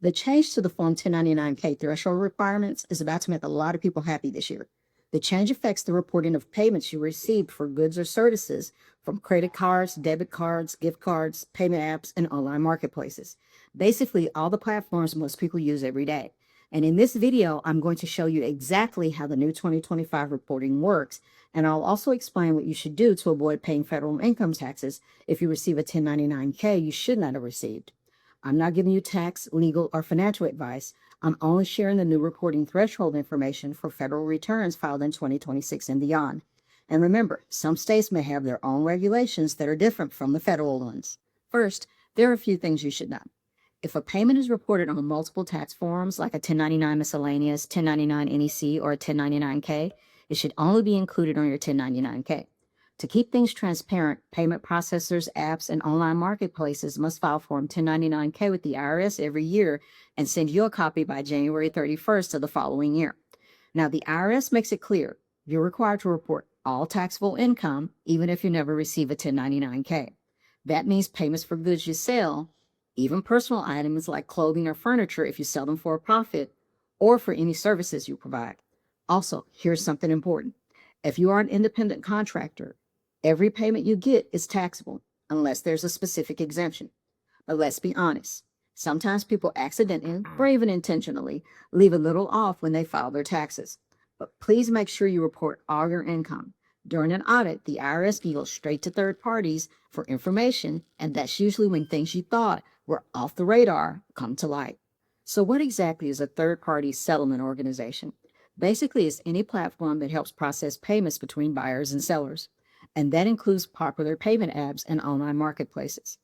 The change to the Form 1099-K threshold requirements is about to make a lot of people happy this year. The change affects the reporting of payments you received for goods or services from credit cards, debit cards, gift cards, payment apps, and online marketplaces. Basically, all the platforms most people use every day. And in this video, I'm going to show you exactly how the new 2025 reporting works, and I'll also explain what you should do to avoid paying federal income taxes if you receive a 1099-K you should not have received. I'm not giving you tax, legal, or financial advice. I'm only sharing the new reporting threshold information for federal returns filed in 2026 and beyond. And remember, some states may have their own regulations that are different from the federal ones. First, there are a few things you should know. If a payment is reported on multiple tax forms, like a 1099 miscellaneous, 1099 NEC, or a 1099-K, it should only be included on your 1099-K. To keep things transparent, payment processors, apps, and online marketplaces must file Form 1099-K with the IRS every year and send you a copy by January 31st of the following year. Now, the IRS makes it clear you're required to report all taxable income, even if you never receive a 1099-K. That means payments for goods you sell, even personal items like clothing or furniture if you sell them for a profit, or for any services you provide. Also, here's something important. If you are an independent contractor, every payment you get is taxable unless there's a specific exemption. But let's be honest. Sometimes people accidentally, or even intentionally, leave a little off when they file their taxes. But please make sure you report all your income. During an audit, the IRS goes straight to third parties for information, and that's usually when things you thought were off the radar come to light. So what exactly is a third-party settlement organization? Basically, it's any platform that helps process payments between buyers and sellers, and that includes popular payment apps and online marketplaces.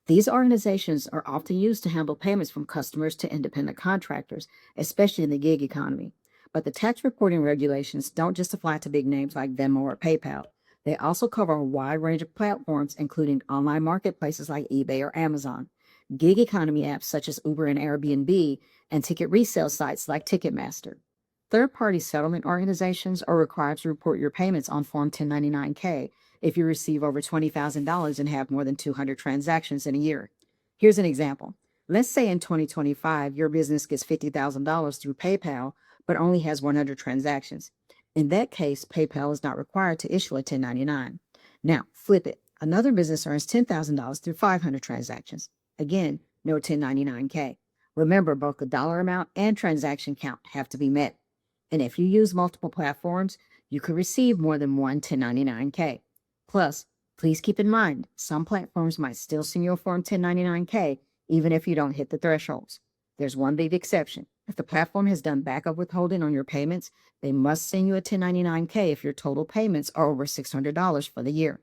These organizations are often used to handle payments from customers to independent contractors, especially in the gig economy. But the tax reporting regulations don't just apply to big names like Venmo or PayPal. They also cover a wide range of platforms, including online marketplaces like eBay or Amazon, gig economy apps such as Uber and Airbnb, and ticket resale sites like Ticketmaster. Third-party settlement organizations are required to report your payments on Form 1099-K if you receive over $20,000 and have more than 200 transactions in a year. Here's an example. Let's say in 2025, your business gets $50,000 through PayPal, but only has 100 transactions. In that case, PayPal is not required to issue a 1099. Now, flip it. Another business earns $10,000 through 500 transactions. Again, no 1099-K. Remember, both the dollar amount and transaction count have to be met. And if you use multiple platforms, you could receive more than one 1099-K. Plus, please keep in mind, some platforms might still send you a Form 1099-K even if you don't hit the thresholds. There's one big exception. If the platform has done backup withholding on your payments, they must send you a 1099-K if your total payments are over $600 for the year.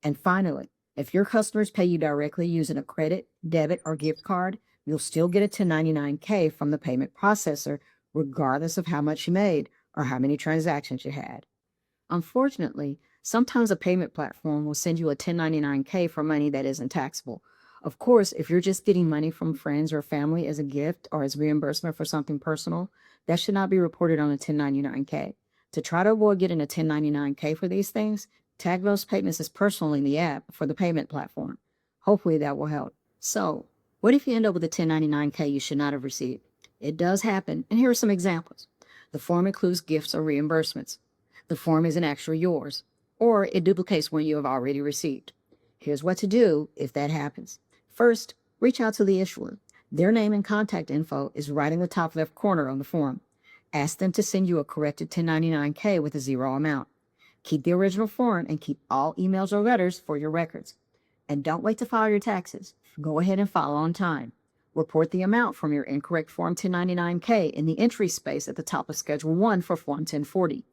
And finally, if your customers pay you directly using a credit, debit, or gift card, you'll still get a 1099-K from the payment processor, regardless of how much you made or how many transactions you had. Unfortunately, sometimes a payment platform will send you a 1099-K for money that isn't taxable. Of course, if you're just getting money from friends or family as a gift or as reimbursement for something personal, that should not be reported on a 1099-K. To try to avoid getting a 1099-K for these things, tag those payments as personal in the app for the payment platform. Hopefully that will help. So, what if you end up with a 1099-K you should not have received? It does happen, and here are some examples. The form includes gifts or reimbursements. The form isn't actually yours, or it duplicates one you have already received. Here's what to do if that happens. First, reach out to the issuer. Their name and contact info is right in the top left corner on the form. Ask them to send you a corrected 1099-K with a zero amount. Keep the original form and keep all emails or letters for your records. And don't wait to file your taxes. Go ahead and file on time. Report the amount from your incorrect Form 1099-K in the entry space at the top of Schedule 1 for Form 1040.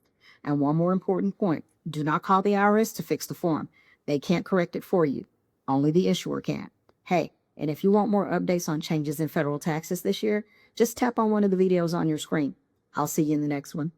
And one more important point, do not call the IRS to fix the form. They can't correct it for you. Only the issuer can. Hey, and if you want more updates on changes in federal taxes this year, just tap on one of the videos on your screen. I'll see you in the next one.